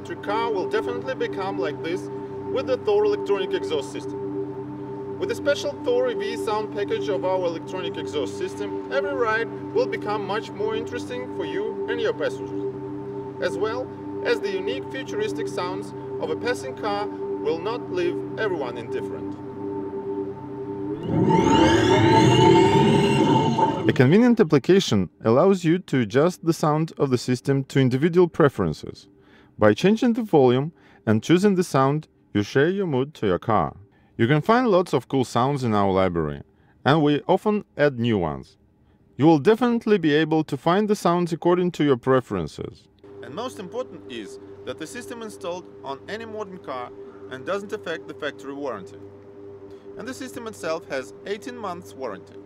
electric car will definitely become like this with the THOR electronic exhaust system. With the special THOR EV sound package of our electronic exhaust system, every ride will become much more interesting for you and your passengers. As well as the unique futuristic sounds of a passing car will not leave everyone indifferent. A convenient application allows you to adjust the sound of the system to individual preferences. By changing the volume and choosing the sound, you share your mood to your car. You can find lots of cool sounds in our library, and we often add new ones. You will definitely be able to find the sounds according to your preferences. And most important is that the system installed on any modern car and doesn't affect the factory warranty. And the system itself has 18 months warranty.